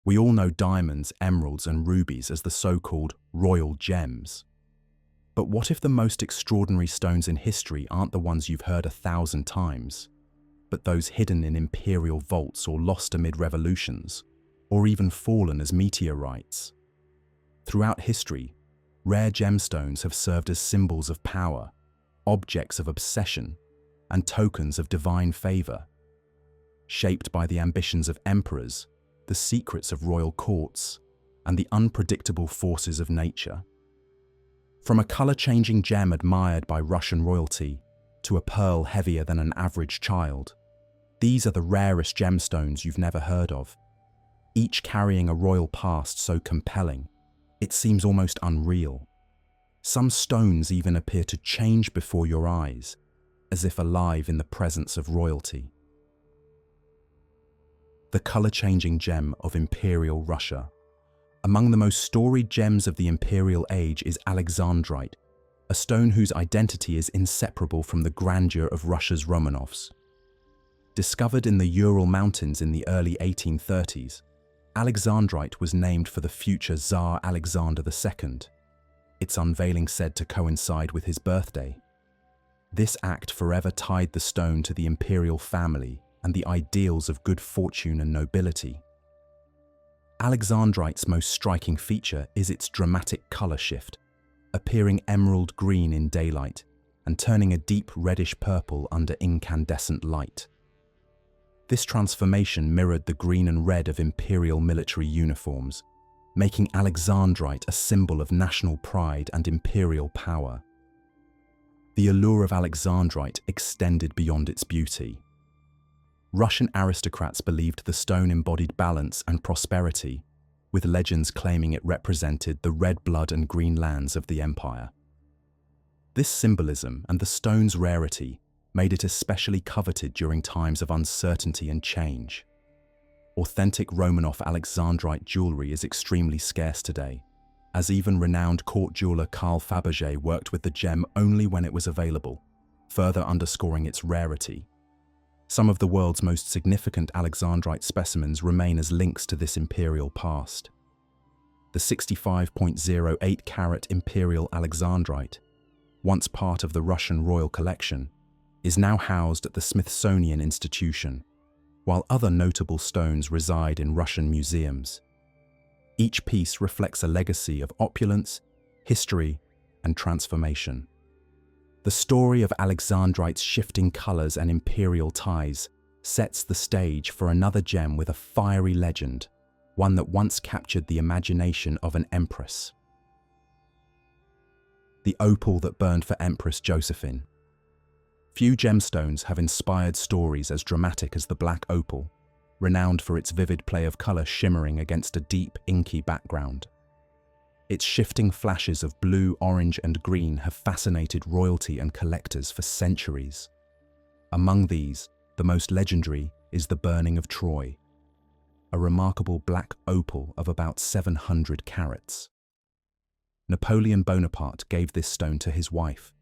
We all know diamonds, emeralds, and rubies as the so-called royal gems. But what if the most extraordinary stones in history aren't the ones you've heard 1,000 times, but those hidden in imperial vaults or lost amid revolutions, or even fallen as meteorites? Throughout history, rare gemstones have served as symbols of power, objects of obsession, and tokens of divine favor. Shaped by the ambitions of emperors, the secrets of royal courts, and the unpredictable forces of nature. From a color-changing gem admired by Russian royalty to a pearl heavier than an average child, these are the rarest gemstones you've never heard of, each carrying a royal past so compelling, it seems almost unreal. Some stones even appear to change before your eyes, as if alive in the presence of royalty. The color-changing gem of Imperial Russia. Among the most storied gems of the Imperial Age is alexandrite, a stone whose identity is inseparable from the grandeur of Russia's Romanovs. Discovered in the Ural Mountains in the early 1830s, alexandrite was named for the future Tsar Alexander II, its unveiling said to coincide with his birthday. This act forever tied the stone to the imperial family and the ideals of good fortune and nobility. Alexandrite's most striking feature is its dramatic color shift, appearing emerald green in daylight and turning a deep reddish purple under incandescent light. This transformation mirrored the green and red of imperial military uniforms, making alexandrite a symbol of national pride and imperial power. The allure of alexandrite extended beyond its beauty. Russian aristocrats believed the stone embodied balance and prosperity, with legends claiming it represented the red blood and green lands of the empire. This symbolism and the stone's rarity made it especially coveted during times of uncertainty and change. Authentic Romanov alexandrite jewelry is extremely scarce today, as even renowned court jeweler Carl Fabergé worked with the gem only when it was available, further underscoring its rarity. Some of the world's most significant alexandrite specimens remain as links to this imperial past. The 65.08 carat Imperial Alexandrite, once part of the Russian royal collection, is now housed at the Smithsonian Institution, while other notable stones reside in Russian museums. Each piece reflects a legacy of opulence, history, and transformation. The story of alexandrite's shifting colors and imperial ties sets the stage for another gem with a fiery legend, one that once captured the imagination of an empress. The opal that burned for Empress Josephine. Few gemstones have inspired stories as dramatic as the black opal, renowned for its vivid play of color shimmering against a deep, inky background. Its shifting flashes of blue, orange, and green have fascinated royalty and collectors for centuries. Among these, the most legendary is the burning of Troy, a remarkable black opal of about 700 carats. Napoleon Bonaparte gave this stone to his wife,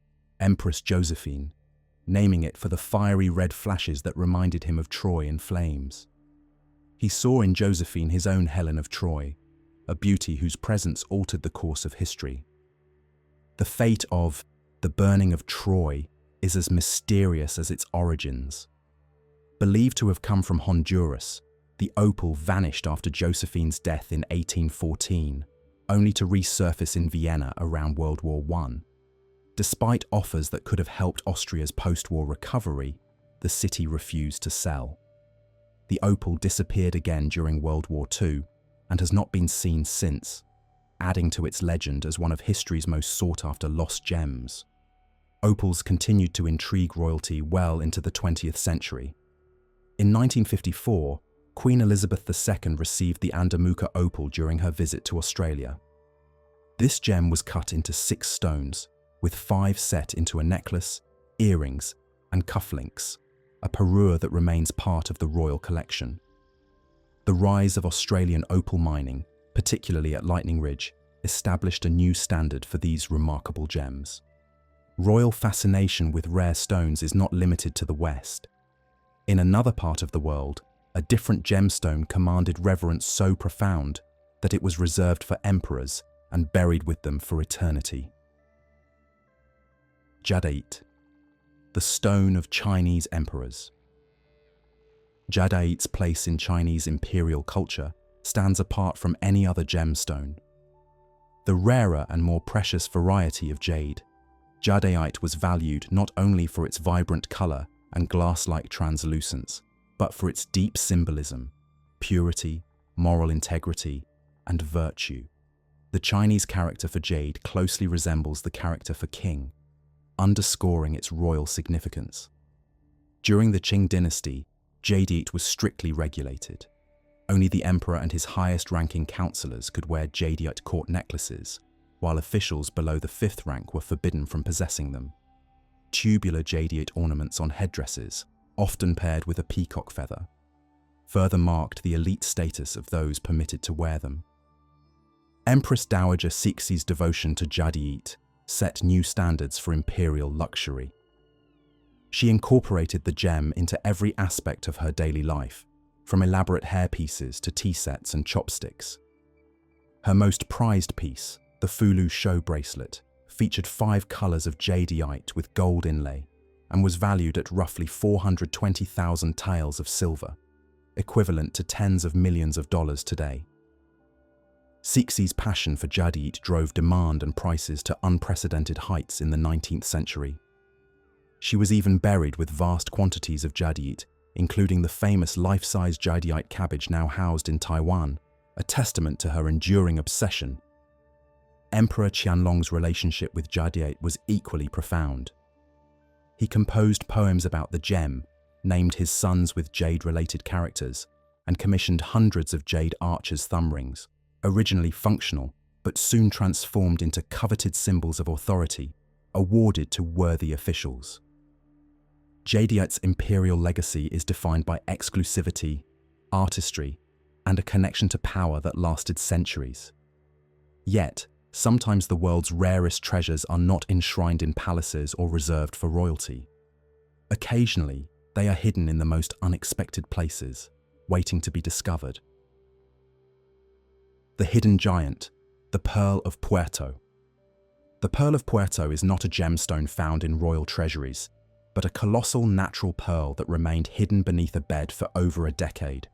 Empress Josephine, naming it for the fiery red flashes that reminded him of Troy in flames. He saw in Josephine his own Helen of Troy, a beauty whose presence altered the course of history. The fate of the burning of Troy is as mysterious as its origins. Believed to have come from Honduras, the opal vanished after Josephine's death in 1814, only to resurface in Vienna around World War I. Despite offers that could have helped Austria's post-war recovery, the city refused to sell. The opal disappeared again during World War II and has not been seen since, adding to its legend as one of history's most sought-after lost gems. Opals continued to intrigue royalty well into the 20th century. In 1954, Queen Elizabeth II received the Andamuka opal during her visit to Australia. This gem was cut into 6 stones, with 5 set into a necklace, earrings, and cufflinks, a parure that remains part of the royal collection. The rise of Australian opal mining, particularly at Lightning Ridge, established a new standard for these remarkable gems. Royal fascination with rare stones is not limited to the West. In another part of the world, a different gemstone commanded reverence so profound that it was reserved for emperors and buried with them for eternity. Jadeite, the stone of Chinese emperors. Jadeite's place in Chinese imperial culture stands apart from any other gemstone. The rarer and more precious variety of jade, jadeite was valued not only for its vibrant color and glass-like translucence, but for its deep symbolism, purity, moral integrity, and virtue. The Chinese character for jade closely resembles the character for king, underscoring its royal significance. During the Qing dynasty, jadeite was strictly regulated. Only the emperor and his highest-ranking counselors could wear jadeite court necklaces, while officials below the 5th rank were forbidden from possessing them. Tubular jadeite ornaments on headdresses, often paired with a peacock feather, further marked the elite status of those permitted to wear them. Empress Dowager Cexi's devotion to jadeite set new standards for imperial luxury. She incorporated the gem into every aspect of her daily life, from elaborate hairpieces to tea sets and chopsticks. Her most prized piece, the Fulu show bracelet, featured 5 colors of jadeite with gold inlay and was valued at roughly 420,000 taels of silver, equivalent to tens of millions of dollars today. Cexi's passion for jadeite drove demand and prices to unprecedented heights in the 19th century. She was even buried with vast quantities of jadeite, including the famous life-size jadeite cabbage now housed in Taiwan, a testament to her enduring obsession. Emperor Qianlong's relationship with jadeite was equally profound. He composed poems about the gem, named his sons with jade-related characters, and commissioned hundreds of jade archers' thumb rings, originally functional but soon transformed into coveted symbols of authority, awarded to worthy officials. Jadeite's imperial legacy is defined by exclusivity, artistry, and a connection to power that lasted centuries. Yet, sometimes the world's rarest treasures are not enshrined in palaces or reserved for royalty. Occasionally, they are hidden in the most unexpected places, waiting to be discovered. The hidden giant, the Pearl of Puerto. The Pearl of Puerto is not a gemstone found in royal treasuries, but a colossal natural pearl that remained hidden beneath a bed for over a decade.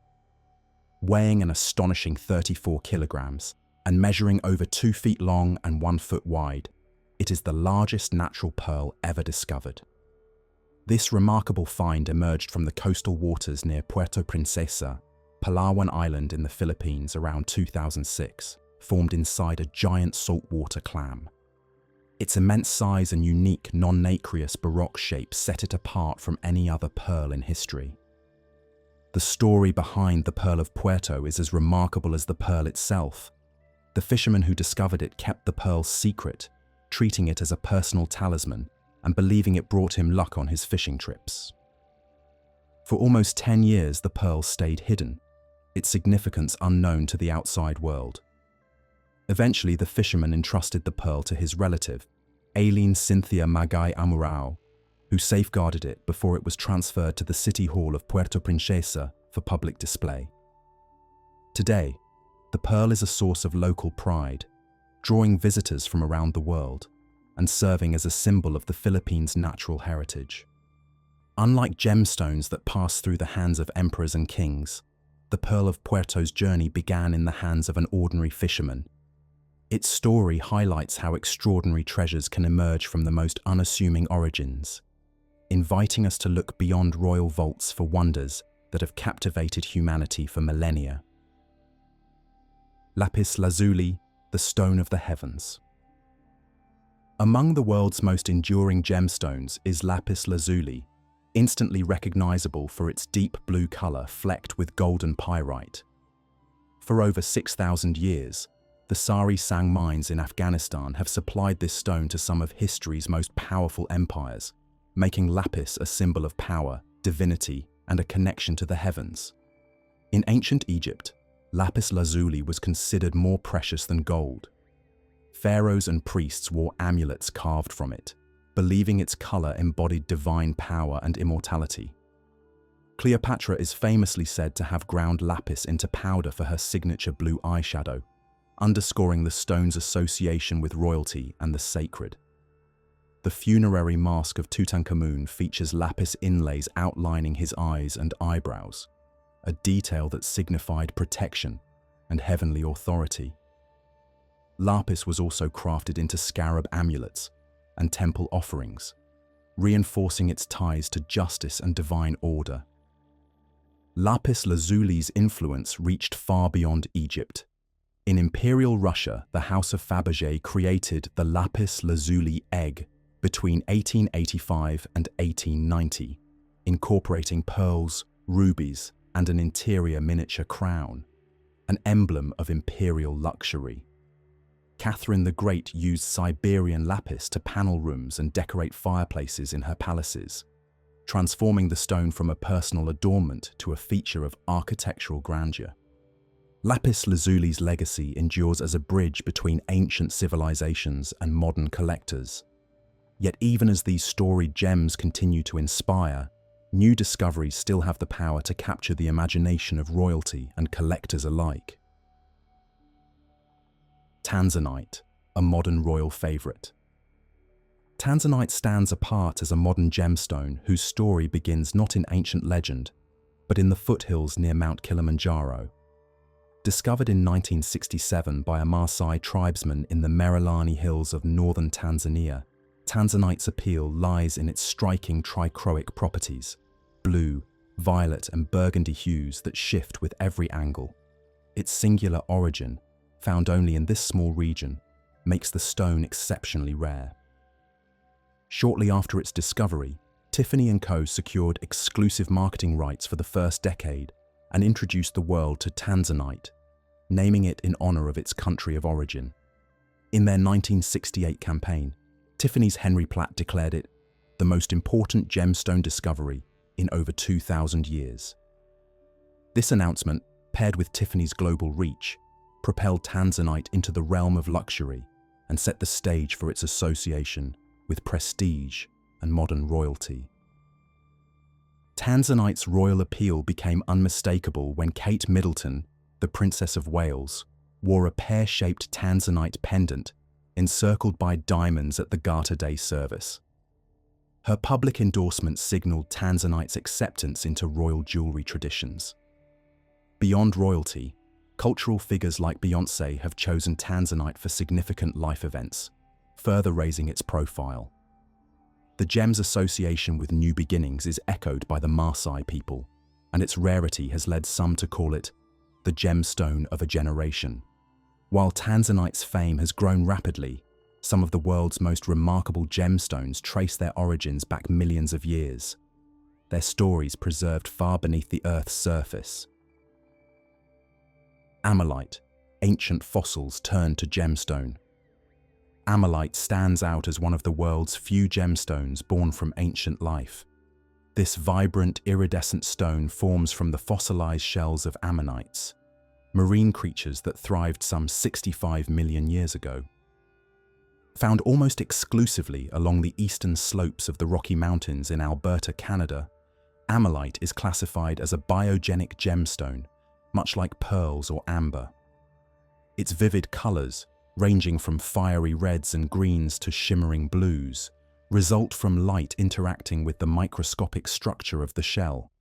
Weighing an astonishing 34 kilograms and measuring over 2 feet long and 1 foot wide, it is the largest natural pearl ever discovered. This remarkable find emerged from the coastal waters near Puerto Princesa, Palawan Island in the Philippines around 2006, formed inside a giant saltwater clam. Its immense size and unique non-nacreous baroque shape set it apart from any other pearl in history. The story behind the Pearl of Puerto is as remarkable as the pearl itself. The fisherman who discovered it kept the pearl secret, treating it as a personal talisman and believing it brought him luck on his fishing trips. For almost 10 years, the pearl stayed hidden, its significance unknown to the outside world. Eventually, the fisherman entrusted the pearl to his relative, Aileen Cynthia Magai Amurao, who safeguarded it before it was transferred to the City Hall of Puerto Princesa for public display. Today, the pearl is a source of local pride, drawing visitors from around the world and serving as a symbol of the Philippines' natural heritage. Unlike gemstones that pass through the hands of emperors and kings, the Pearl of Puerto's journey began in the hands of an ordinary fisherman. Its story highlights how extraordinary treasures can emerge from the most unassuming origins, inviting us to look beyond royal vaults for wonders that have captivated humanity for millennia. Lapis lazuli, the stone of the heavens. Among the world's most enduring gemstones is lapis lazuli, instantly recognizable for its deep blue color flecked with golden pyrite. For over 6,000 years, the Sari Sang mines in Afghanistan have supplied this stone to some of history's most powerful empires, making lapis a symbol of power, divinity, and a connection to the heavens. In ancient Egypt, lapis lazuli was considered more precious than gold. Pharaohs and priests wore amulets carved from it, believing its color embodied divine power and immortality. Cleopatra is famously said to have ground lapis into powder for her signature blue eyeshadow, underscoring the stone's association with royalty and the sacred. The funerary mask of Tutankhamun features lapis inlays outlining his eyes and eyebrows, a detail that signified protection and heavenly authority. Lapis was also crafted into scarab amulets and temple offerings, reinforcing its ties to justice and divine order. Lapis lazuli's influence reached far beyond Egypt. In Imperial Russia, the House of Fabergé created the lapis lazuli egg between 1885 and 1890, incorporating pearls, rubies, and an interior miniature crown, an emblem of imperial luxury. Catherine the Great used Siberian lapis to panel rooms and decorate fireplaces in her palaces, transforming the stone from a personal adornment to a feature of architectural grandeur. Lapis lazuli's legacy endures as a bridge between ancient civilizations and modern collectors. Yet even as these storied gems continue to inspire, new discoveries still have the power to capture the imagination of royalty and collectors alike. Tanzanite, a modern royal favorite. Tanzanite stands apart as a modern gemstone whose story begins not in ancient legend, but in the foothills near Mount Kilimanjaro. Discovered in 1967 by a Maasai tribesman in the Merelani Hills of northern Tanzania, Tanzanite's appeal lies in its striking trichroic properties, blue, violet, and burgundy hues that shift with every angle. Its singular origin, found only in this small region, makes the stone exceptionally rare. Shortly after its discovery, Tiffany & Co. secured exclusive marketing rights for the first decade and introduced the world to Tanzanite, naming it in honor of its country of origin. In their 1968 campaign, Tiffany's Henry Platt declared it the most important gemstone discovery in over 2,000 years. This announcement, paired with Tiffany's global reach, propelled Tanzanite into the realm of luxury and set the stage for its association with prestige and modern royalty. Tanzanite's royal appeal became unmistakable when Kate Middleton, the Princess of Wales, wore a pear-shaped Tanzanite pendant encircled by diamonds at the Garter Day service. Her public endorsement signaled Tanzanite's acceptance into royal jewelry traditions. Beyond royalty, cultural figures like Beyoncé have chosen Tanzanite for significant life events, further raising its profile. The gem's association with new beginnings is echoed by the Maasai people, and its rarity has led some to call it the gemstone of a generation. While Tanzanite's fame has grown rapidly, some of the world's most remarkable gemstones trace their origins back millions of years, their stories preserved far beneath the Earth's surface. Ammolite, ancient fossils turned to gemstone. Ammolite stands out as one of the world's few gemstones born from ancient life. This vibrant, iridescent stone forms from the fossilized shells of ammonites, marine creatures that thrived some 65 million years ago. Found almost exclusively along the eastern slopes of the Rocky Mountains in Alberta, Canada, Ammolite is classified as a biogenic gemstone, much like pearls or amber. Its vivid colors, ranging from fiery reds and greens to shimmering blues, result from light interacting with the microscopic structure of the shell,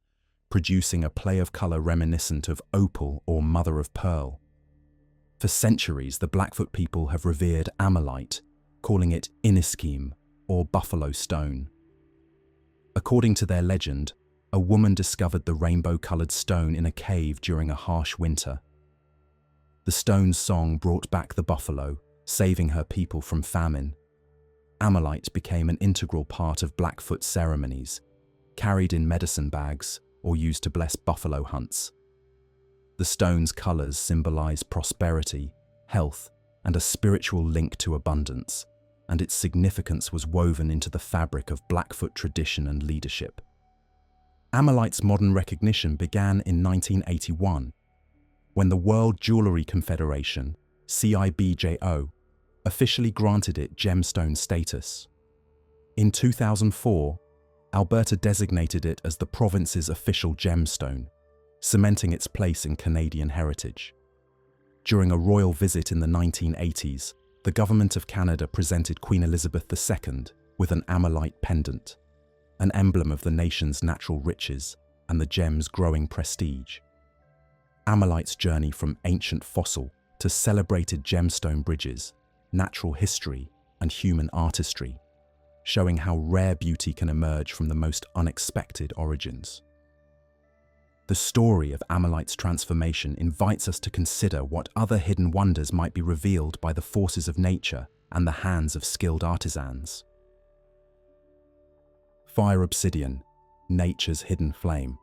producing a play of color reminiscent of opal or mother of pearl. For centuries, the Blackfoot people have revered Ammolite, calling it Iniskim or buffalo stone. According to their legend, a woman discovered the rainbow-colored stone in a cave during a harsh winter. The stone's song brought back the buffalo, saving her people from famine. Ammolite became an integral part of Blackfoot ceremonies, carried in medicine bags or used to bless buffalo hunts. The stone's colors symbolize prosperity, health, and a spiritual link to abundance, and its significance was woven into the fabric of Blackfoot tradition and leadership. Ammolite's modern recognition began in 1981, when the World Jewelry Confederation, CIBJO, officially granted it gemstone status. In 2004, Alberta designated it as the province's official gemstone, cementing its place in Canadian heritage. During a royal visit in the 1980s, the Government of Canada presented Queen Elizabeth II with an Ammolite pendant, an emblem of the nation's natural riches and the gem's growing prestige. Ammolite's journey from ancient fossil to celebrated gemstone bridges, natural history, and human artistry, showing how rare beauty can emerge from the most unexpected origins. The story of Ammolite's transformation invites us to consider what other hidden wonders might be revealed by the forces of nature and the hands of skilled artisans. Fire obsidian, nature's hidden flame.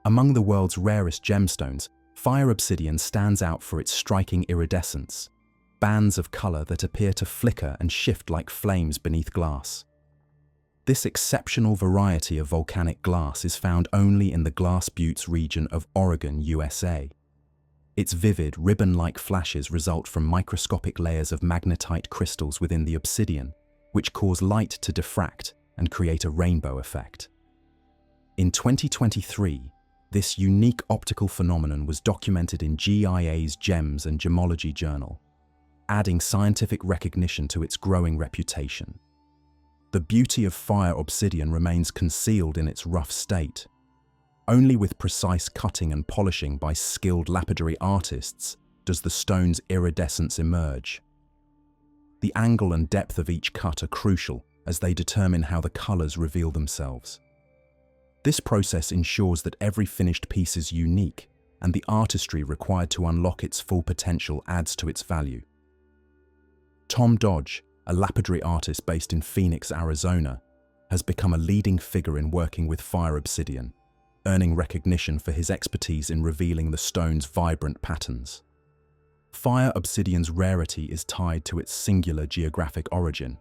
Among the world's rarest gemstones, fire obsidian stands out for its striking iridescence, bands of color that appear to flicker and shift like flames beneath glass. This exceptional variety of volcanic glass is found only in the Glass Buttes region of Oregon, USA. Its vivid, ribbon-like flashes result from microscopic layers of magnetite crystals within the obsidian, which cause light to diffract and create a rainbow effect. In 2023, this unique optical phenomenon was documented in GIA's Gems and Gemology journal, adding scientific recognition to its growing reputation. The beauty of fire obsidian remains concealed in its rough state. Only with precise cutting and polishing by skilled lapidary artists does the stone's iridescence emerge. The angle and depth of each cut are crucial as they determine how the colors reveal themselves. This process ensures that every finished piece is unique, and the artistry required to unlock its full potential adds to its value. Tom Dodge, a lapidary artist based in Phoenix, Arizona, has become a leading figure in working with fire obsidian, earning recognition for his expertise in revealing the stone's vibrant patterns. Fire obsidian's rarity is tied to its singular geographic origin.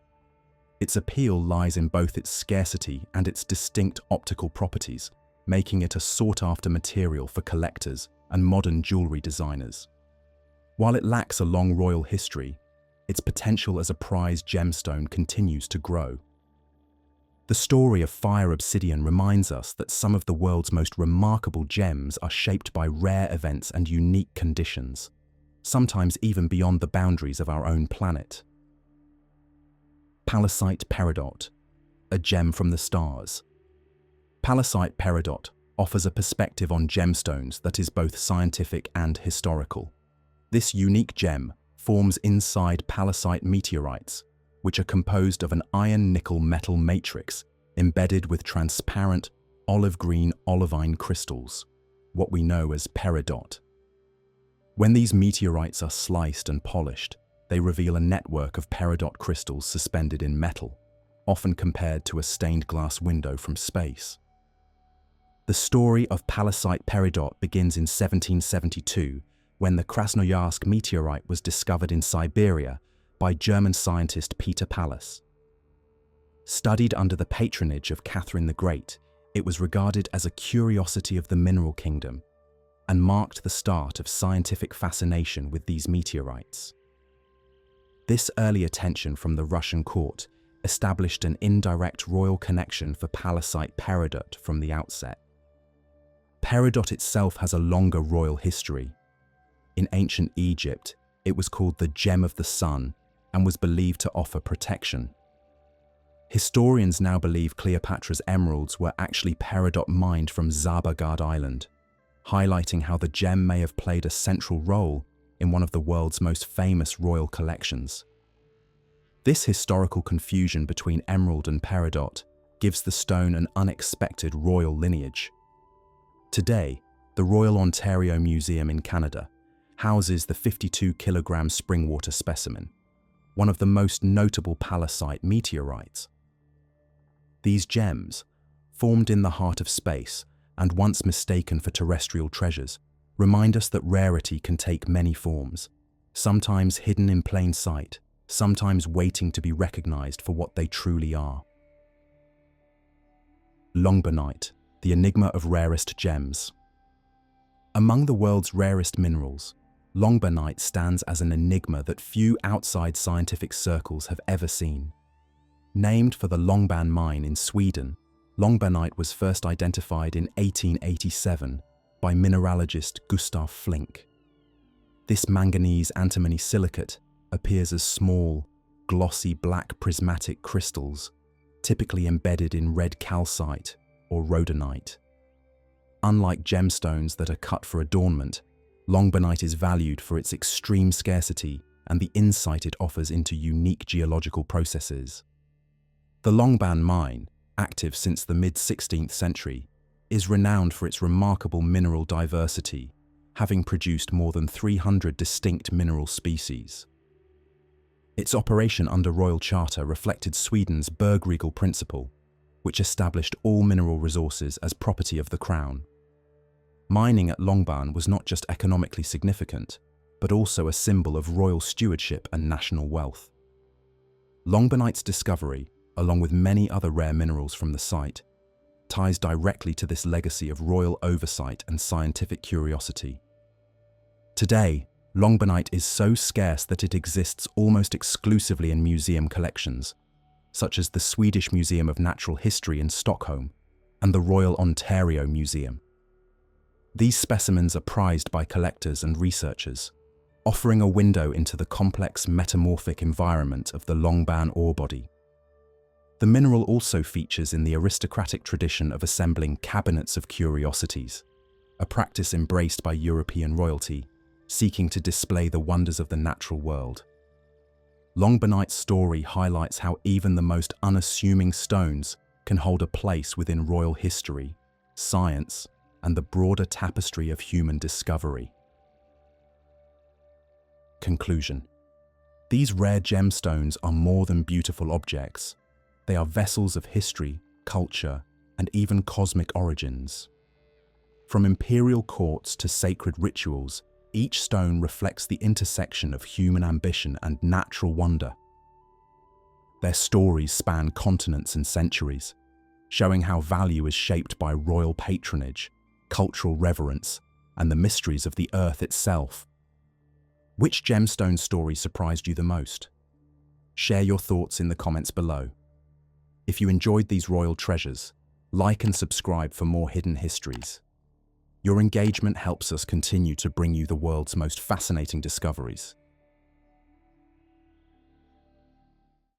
Its appeal lies in both its scarcity and its distinct optical properties, making it a sought-after material for collectors and modern jewelry designers. While it lacks a long royal history, its potential as a prized gemstone continues to grow. The story of fire obsidian reminds us that some of the world's most remarkable gems are shaped by rare events and unique conditions, sometimes even beyond the boundaries of our own planet. Pallasite peridot, a gem from the stars. Pallasite peridot offers a perspective on gemstones that is both scientific and historical. This unique gem forms inside Pallasite meteorites, which are composed of an iron-nickel metal matrix embedded with transparent olive-green olivine crystals, what we know as peridot. When these meteorites are sliced and polished, they reveal a network of peridot crystals suspended in metal, often compared to a stained glass window from space. The story of Pallasite peridot begins in 1772 when the Krasnoyarsk meteorite was discovered in Siberia by German scientist Peter Pallas. Studied under the patronage of Catherine the Great, it was regarded as a curiosity of the mineral kingdom and marked the start of scientific fascination with these meteorites. This early attention from the Russian court established an indirect royal connection for Pallasite peridot from the outset. Peridot itself has a longer royal history. In ancient Egypt, it was called the gem of the sun and was believed to offer protection. Historians now believe Cleopatra's emeralds were actually peridot mined from Zabagad Island, highlighting how the gem may have played a central role in one of the world's most famous royal collections. This historical confusion between emerald and peridot gives the stone an unexpected royal lineage. Today, the Royal Ontario Museum in Canada houses the 52-kilogram springwater specimen, one of the most notable Pallasite meteorites. These gems, formed in the heart of space and once mistaken for terrestrial treasures, remind us that rarity can take many forms, sometimes hidden in plain sight, sometimes waiting to be recognized for what they truly are. Longbanite, the enigma of rarest gems. Among the world's rarest minerals, longbanite stands as an enigma that few outside scientific circles have ever seen. Named for the Longban mine in Sweden, Longbanite was first identified in 1887 by mineralogist Gustav Flink. This manganese antimony silicate appears as small, glossy black prismatic crystals, typically embedded in red calcite or rhodonite. Unlike gemstones that are cut for adornment, longbanite is valued for its extreme scarcity and the insight it offers into unique geological processes. The Longban mine, active since the mid-16th century, is renowned for its remarkable mineral diversity, having produced more than 300 distinct mineral species. Its operation under Royal Charter reflected Sweden's Bergregel principle, which established all mineral resources as property of the Crown. Mining at Longban was not just economically significant, but also a symbol of royal stewardship and national wealth. Longbanite's discovery, along with many other rare minerals from the site, ties directly to this legacy of royal oversight and scientific curiosity. Today, longbanite is so scarce that it exists almost exclusively in museum collections, such as the Swedish Museum of Natural History in Stockholm and the Royal Ontario Museum. These specimens are prized by collectors and researchers, offering a window into the complex metamorphic environment of the Longban ore body. The mineral also features in the aristocratic tradition of assembling cabinets of curiosities, a practice embraced by European royalty, seeking to display the wonders of the natural world. Longbanite's story highlights how even the most unassuming stones can hold a place within royal history, science, and the broader tapestry of human discovery. Conclusion. These rare gemstones are more than beautiful objects. They are vessels of history, culture, and even cosmic origins. From imperial courts to sacred rituals, each stone reflects the intersection of human ambition and natural wonder. Their stories span continents and centuries, showing how value is shaped by royal patronage, cultural reverence, and the mysteries of the earth itself. Which gemstone story surprised you the most? Share your thoughts in the comments below. If you enjoyed these royal treasures, like and subscribe for more hidden histories. Your engagement helps us continue to bring you the world's most fascinating discoveries.